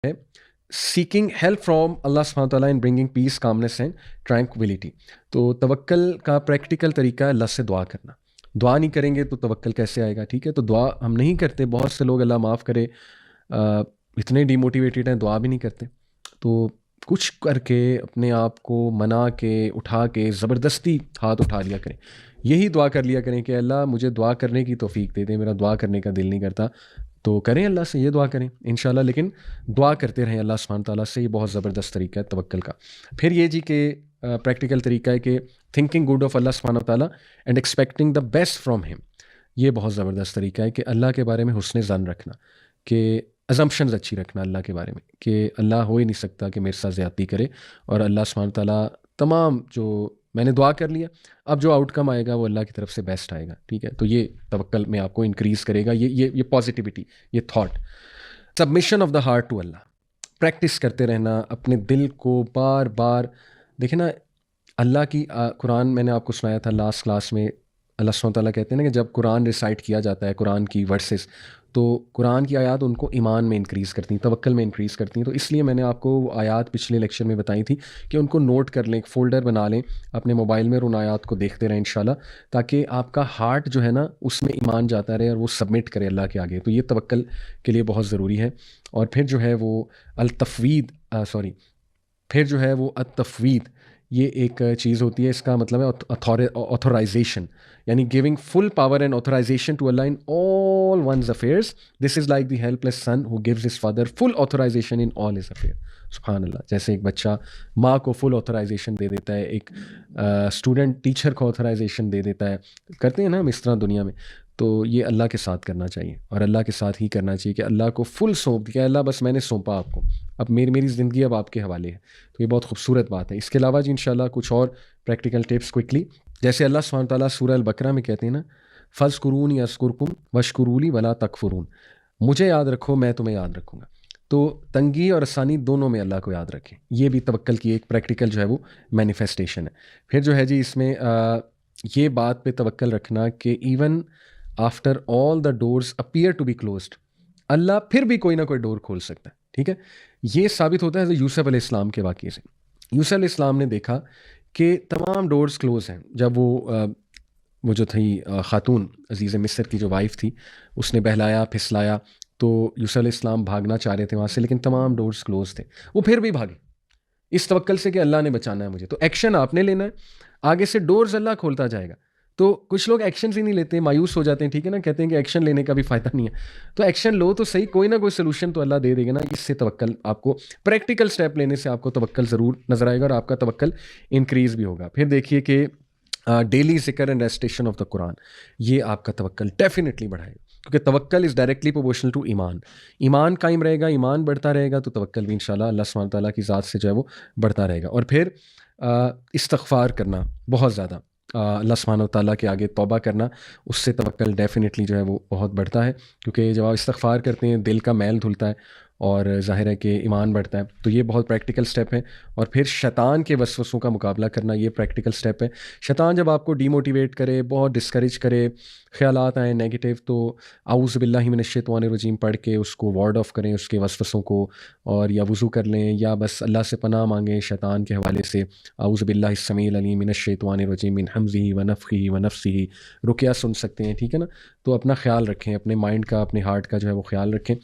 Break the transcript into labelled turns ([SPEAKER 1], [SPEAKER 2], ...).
[SPEAKER 1] ہے seeking help from اللہ سبحانہ تعالیٰ in bringing piece commons and ٹرانکویلٹی. تو توکل کا پریکٹیکل طریقہ ہے اللہ سے دعا کرنا. دعا نہیں کریں گے تو توکل کیسے آئے گا؟ ٹھیک ہے, تو دعا ہم نہیں کرتے. بہت سے لوگ اللہ معاف کرے اتنے ڈی موٹیویٹیڈ ہیں, دعا بھی نہیں کرتے. تو کچھ کر کے اپنے آپ کو منا کے اٹھا کے زبردستی ہاتھ اٹھا لیا کریں. یہی دعا کر لیا کریں کہ اللہ مجھے دعا کرنے کی توفیق دے دے, میرا دعا کرنے کا دل نہیں کرتا. تو کریں اللہ سے یہ دعا کریں انشاءاللہ, لیکن دعا کرتے رہیں اللہ سبحانہ تعالیٰ سے. یہ بہت زبردست طریقہ ہے توکل کا. پھر یہ جی کہ پریکٹیکل طریقہ ہے کہ تھنکنگ گڈ آف اللہ سبحانہ تعالیٰ and expecting the best from ہم. یہ بہت زبردست طریقہ ہے کہ اللہ کے بارے میں حسن ظن رکھنا, کہ ازمپشنز اچھی رکھنا اللہ کے بارے میں, کہ اللہ ہو ہی نہیں سکتا کہ میرے ساتھ زیادتی کرے, اور اللہ سبحانہ تعالیٰ تمام جو میں نے دعا کر لیا, اب جو آؤٹ کم آئے گا وہ اللہ کی طرف سے بیسٹ آئے گا. ٹھیک ہے, تو یہ توکل میں آپ کو انکریز کرے گا, یہ پازیٹیوٹی, یہ thought. Submission of the heart to Allah, practice کرتے رہنا اپنے دل کو بار بار. دیکھیں نا اللہ کی قرآن میں نے آپ کو سنایا تھا لاسٹ کلاس میں, اللہ سبحانہ تعالیٰ کہتے ہیں نا کہ جب قرآن ریسائٹ کیا جاتا ہے, قرآن کی ورسز, تو قرآن کی آیات ان کو ایمان میں انکریز کرتی ہیں, توکل میں انکریز کرتی ہیں. تو اس لیے میں نے آپ کو وہ آیات پچھلے لیکچر میں بتائی تھی کہ ان کو نوٹ کر لیں, ایک فولڈر بنا لیں اپنے موبائل میں, اور ان آیات کو دیکھتے رہیں انشاءاللہ, تاکہ آپ کا ہارٹ جو ہے نا اس میں ایمان جاتا رہے اور وہ سبمٹ کرے اللہ کے آگے. تو یہ توکل کے لیے بہت ضروری ہے. اور پھر جو ہے وہ التفوید, یہ ایک چیز ہوتی ہے, اس کا مطلب ہے آتھورائزیشن, یعنی giving full power and authorization to Allah in all one's affairs. This is like the helpless son who gives his father full authorization in all his affair. سبحان اللہ. جیسے ایک بچہ ماں کو فل آتھورائزیشن دے دیتا ہے, ایک اسٹوڈنٹ ٹیچر کو آتھورائزیشن دے دیتا ہے, کرتے ہیں نا ہم اس طرح دنیا میں. تو یہ اللہ کے ساتھ کرنا چاہیے, اور اللہ کے ساتھ ہی کرنا چاہیے کہ اللہ کو فل سونپ دیا, اللہ بس میں نے سونپا آپ کو, اب میری زندگی اب آپ کے حوالے ہے. تو یہ بہت خوبصورت بات ہے. اس کے علاوہ جی انشاءاللہ کچھ اور پریکٹیکل ٹپس کوئکلی, جیسے اللہ سبحانہ تعالیٰ سورہ البقرہ میں کہتے ہیں نا, فَاذْكُرُونِی أَذْكُرْكُمْ وَاشْكُرُوا لِی وَلَا تَکْفُرُونَ, مجھے یاد رکھو میں تمہیں یاد رکھوں گا. تو تنگی اور آسانی دونوں میں اللہ کو یاد رکھیں, یہ بھی توکل کی ایک پریکٹیکل جو ہے وہ مینیفیسٹیشن ہے. پھر جو ہے جی اس میں یہ بات پہ توکل رکھنا کہ even after all the doors appear to be closed, Allah پھر بھی کوئی نہ کوئی ڈور کھول سکتا ہے. ٹھیک ہے, یہ ثابت ہوتا ہے یوسف علیہ السلام کے واقعے سے. یوسف علیہ السلام نے دیکھا کہ تمام ڈورز کلوز ہیں. جب وہ جو تھی خاتون عزیز مصر کی جو وائف تھی, اس نے بہلایا پھسلایا, تو یوسف علیہ السلام بھاگنا چاہ رہے تھے وہاں سے, لیکن تمام ڈورز کلوز تھے. وہ پھر بھی بھاگے اس توکل سے کہ اللہ نے بچانا ہے مجھے. تو ایکشن آپ نے لینا ہے, آگے سے ڈورز اللہ کھولتا جائے گا. تو کچھ لوگ ایکشنز ہی نہیں لیتے, مایوس ہو جاتے ہیں. ٹھیک ہے نا, کہتے ہیں کہ ایکشن لینے کا بھی فائدہ نہیں ہے. تو ایکشن لو تو صحیح, کوئی نہ کوئی سلوشن تو اللہ دے دے گا نا. اس سے توکل آپ کو, پریکٹیکل سٹیپ لینے سے آپ کو توکل ضرور نظر آئے گا, اور آپ کا توکل انکریز بھی ہوگا. پھر دیکھیے کہ ڈیلی ذکر اینڈ ریسٹیشن آف دا قرآن, یہ آپ کا توکل ڈیفینیٹلی بڑھائے گا, کیونکہ توکل از ڈائریکٹلی پروپورشنل ٹو ایمان. ایمان قائم رہے گا, ایمان بڑھتا رہے گا, تو توکل بھی انشاءاللہ اللہ سبحانہ تعالیٰ کی ذات سے جو ہے وہ بڑھتا رہے گا. اور پھر استغفار کرنا بہت زیادہ, اللہ سبحانہ تعالیٰ کے آگے توبہ کرنا, اس سے توکل ڈیفینیٹلی جو ہے وہ بہت بڑھتا ہے. کیونکہ جب آپ استغفار کرتے ہیں دل کا میل دھلتا ہے, اور ظاہر ہے کہ ایمان بڑھتا ہے. تو یہ بہت پریکٹیکل سٹیپ ہے. اور پھر شیطان کے وسوسوں کا مقابلہ کرنا, یہ پریکٹیکل سٹیپ ہے. شیطان جب آپ کو ڈی موٹیویٹ کرے, بہت ڈسکریج کرے, خیالات آئیں نیگیٹو, تو اعوذ باللہ من الشیطان الرجیم پڑھ کے اس کو وارڈ آف کریں, اس کے وسوسوں کو, اور یا وضو کر لیں, یا بس اللہ سے پناہ مانگیں شیطان کے حوالے سے, اعوذ باللہ السمیع العلیم من الشیطان الرجیم من ہمزہ ونفخہ ونفثہ, رقیہ سن سکتے ہیں. ٹھیک ہے نا. تو اپنا خیال رکھیں, اپنے مائنڈ کا, اپنے ہارٹ کا جو ہے وہ خیال رکھیں.